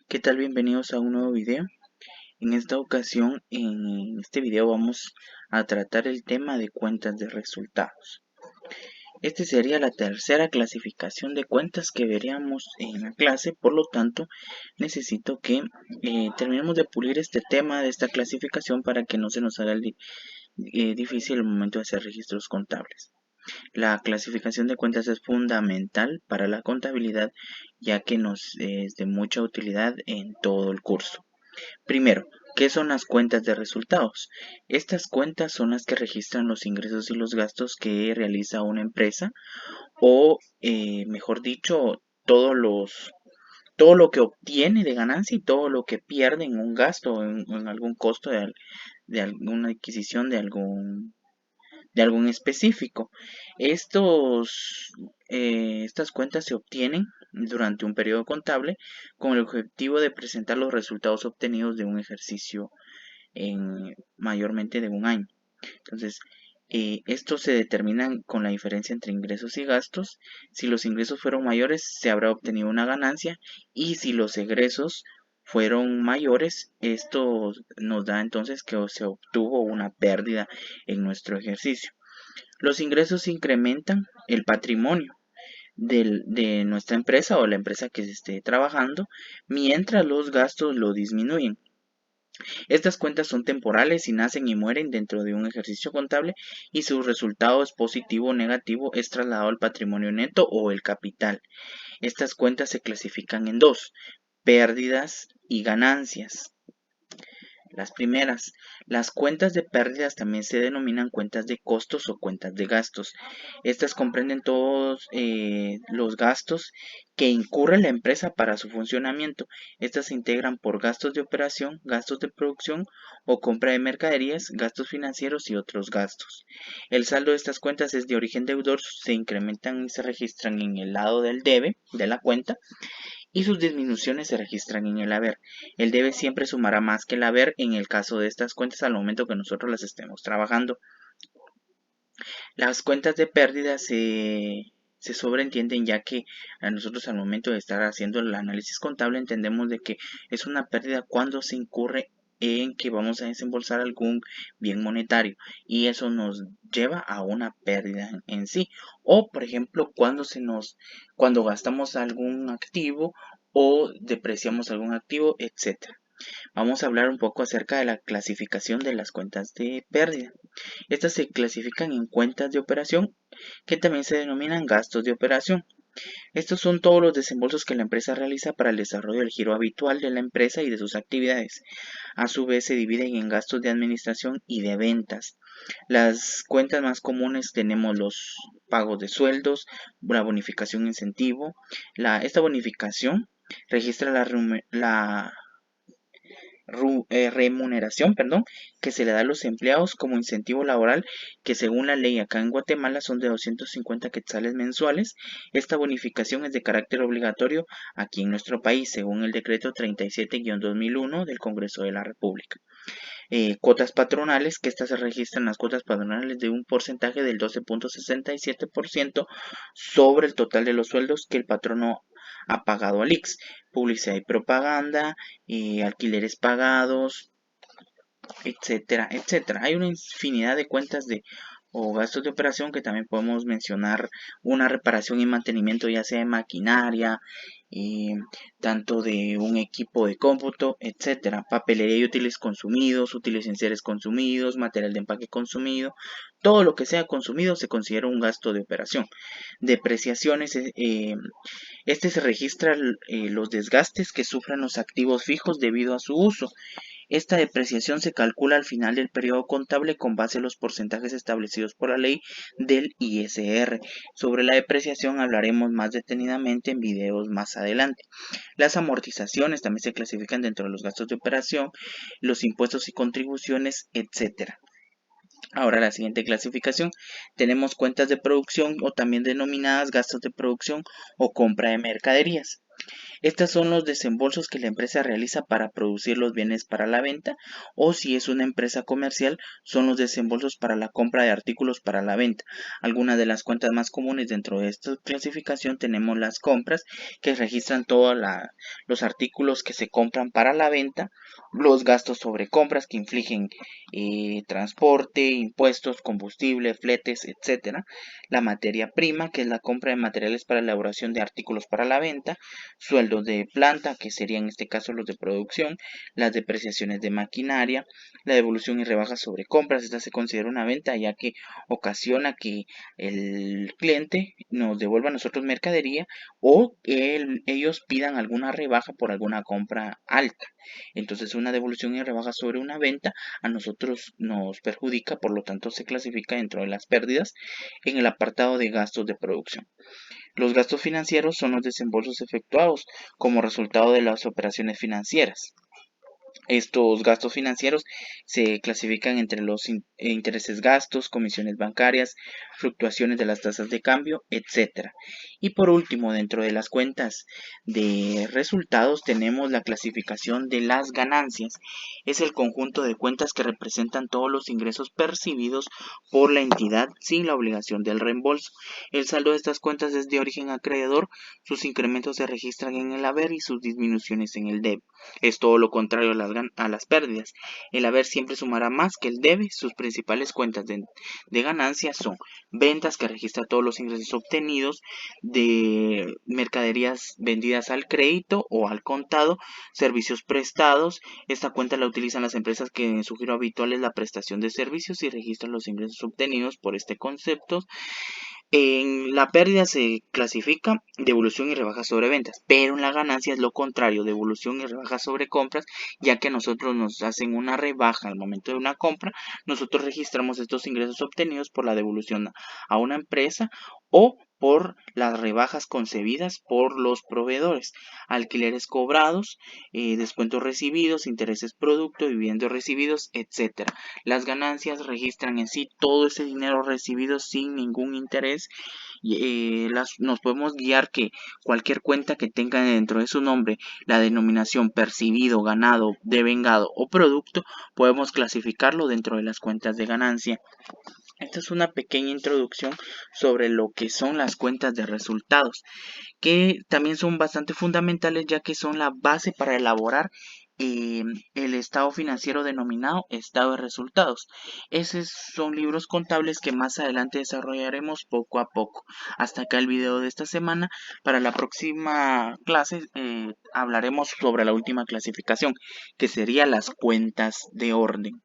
¿Qué tal? Bienvenidos a un nuevo video. En esta ocasión, en este video vamos a tratar el tema de cuentas de resultados. Este sería la tercera clasificación de cuentas que veríamos en la clase, por lo tanto necesito que terminemos de pulir este tema de esta clasificación para que no se nos haga difícil el momento de hacer registros contables. La clasificación de cuentas es fundamental para la contabilidad, ya que nos es de mucha utilidad en todo el curso. Primero, ¿qué son las cuentas de resultados? Estas cuentas son las que registran los ingresos y los gastos que realiza una empresa o, mejor dicho, todo lo que obtiene de ganancia y todo lo que pierde en un gasto o en algún costo de alguna adquisición de algún específico. Estas cuentas se obtienen durante un periodo contable con el objetivo de presentar los resultados obtenidos de un ejercicio en mayormente de un año. Entonces, estos se determinan con la diferencia entre ingresos y gastos. Si los ingresos fueron mayores, se habrá obtenido una ganancia, y si los egresos fueron mayores, esto nos da entonces que se obtuvo una pérdida en nuestro ejercicio. Los ingresos incrementan el patrimonio de nuestra empresa o la empresa que se esté trabajando, mientras los gastos lo disminuyen. Estas cuentas son temporales y nacen y mueren dentro de un ejercicio contable, y su resultado es positivo o negativo es trasladado al patrimonio neto o el capital. Estas cuentas se clasifican en dos: pérdidas y ganancias. Las primeras, las cuentas de pérdidas también se denominan cuentas de costos o cuentas de gastos. Estas comprenden todos los gastos que incurre la empresa para su funcionamiento. Estas se integran por gastos de operación, gastos de producción o compra de mercaderías, gastos financieros y otros gastos. El saldo de estas cuentas es de origen deudor, se incrementan y se registran en el lado del debe de la cuenta, y sus disminuciones se registran en el haber. El debe siempre sumará más que el haber en el caso de estas cuentas al momento que nosotros las estemos trabajando. Las cuentas de pérdida se sobreentienden, ya que a nosotros al momento de estar haciendo el análisis contable entendemos de que es una pérdida cuando se incurre en que vamos a desembolsar algún bien monetario, y eso nos lleva a una pérdida en sí. O por ejemplo cuando gastamos algún activo o depreciamos algún activo, etcétera. Vamos a hablar un poco acerca de la clasificación de las cuentas de pérdida. Estas se clasifican en cuentas de operación, que también se denominan gastos de operación. Estos son todos los desembolsos que la empresa realiza para el desarrollo del giro habitual de la empresa y de sus actividades. A su vez se dividen en gastos de administración y de ventas. Las cuentas más comunes tenemos los pagos de sueldos, la bonificación incentivo. Esta bonificación registra la remuneración, que se le da a los empleados como incentivo laboral, que según la ley acá en Guatemala son de 250 quetzales mensuales. Esta bonificación es de carácter obligatorio aquí en nuestro país, según el decreto 37-2001 del Congreso de la República. Cuotas patronales, que estas se registran las cuotas patronales de un porcentaje del 12.67% sobre el total de los sueldos que el patrono ha pagado al IX. Publicidad y propaganda, alquileres pagados, etcétera, etcétera. Hay una infinidad de cuentas o gastos de operación, que también podemos mencionar una reparación y mantenimiento, ya sea de maquinaria, tanto de un equipo de cómputo, etcétera. Papelería y útiles consumidos, útiles enseres consumidos, material de empaque consumido. Todo lo que sea consumido se considera un gasto de operación. Depreciaciones, este se registra los desgastes que sufren los activos fijos debido a su uso. Esta depreciación se calcula al final del periodo contable con base en los porcentajes establecidos por la ley del ISR. Sobre la depreciación hablaremos más detenidamente en videos más adelante. Las amortizaciones también se clasifican dentro de los gastos de operación, los impuestos y contribuciones, etcétera. Ahora, la siguiente clasificación, tenemos cuentas de producción, o también denominadas gastos de producción o compra de mercaderías. Estos son los desembolsos que la empresa realiza para producir los bienes para la venta, o si es una empresa comercial, son los desembolsos para la compra de artículos para la venta. Algunas de las cuentas más comunes dentro de esta clasificación tenemos las compras, que registran todos los artículos que se compran para la venta, los gastos sobre compras que infligen transporte, impuestos, combustible, fletes, etcétera. La materia prima, que es la compra de materiales para elaboración de artículos para la venta, sueldos de planta, que serían en este caso los de producción, las depreciaciones de maquinaria, la devolución y rebajas sobre compras. Esta se considera una venta ya que ocasiona que el cliente nos devuelva a nosotros mercadería, o ellos pidan alguna rebaja por alguna compra alta. Entonces una devolución y rebaja sobre una venta a nosotros nos perjudica, por lo tanto se clasifica dentro de las pérdidas en el apartado de gastos de producción. Los gastos financieros son los desembolsos efectuados como resultado de las operaciones financieras. Estos gastos financieros se clasifican entre los intereses gastos, comisiones bancarias, fluctuaciones de las tasas de cambio, etcétera. Y por último, dentro de las cuentas de resultados tenemos la clasificación de las ganancias. Es el conjunto de cuentas que representan todos los ingresos percibidos por la entidad sin la obligación del reembolso. El saldo de estas cuentas es de origen acreedor, sus incrementos se registran en el haber y sus disminuciones en el debe. Es todo lo contrario a las pérdidas. El haber siempre sumará más que el debe. Sus principales cuentas de ganancias son ventas, que registra todos los ingresos obtenidos de mercaderías vendidas al crédito o al contado, servicios prestados. Esta cuenta la utilizan las empresas que en su giro habitual es la prestación de servicios y registran los ingresos obtenidos por este concepto. En la pérdida se clasifica devolución y rebaja sobre ventas, pero en la ganancia es lo contrario, devolución y rebaja sobre compras, ya que a nosotros nos hacen una rebaja al momento de una compra, nosotros registramos estos ingresos obtenidos por la devolución a una empresa o por las rebajas concebidas por los proveedores, alquileres cobrados, descuentos recibidos, intereses producto, dividendos recibidos, etcétera. Las ganancias registran en sí todo ese dinero recibido sin ningún interés. Nos podemos guiar que cualquier cuenta que tenga dentro de su nombre la denominación percibido, ganado, devengado o producto, podemos clasificarlo dentro de las cuentas de ganancia. Esta es una pequeña introducción sobre lo que son las cuentas de resultados, que también son bastante fundamentales ya que son la base para elaborar el estado financiero denominado estado de resultados. Esos son libros contables que más adelante desarrollaremos poco a poco. Hasta acá el video de esta semana. Para la próxima clase hablaremos sobre la última clasificación, que sería las cuentas de orden.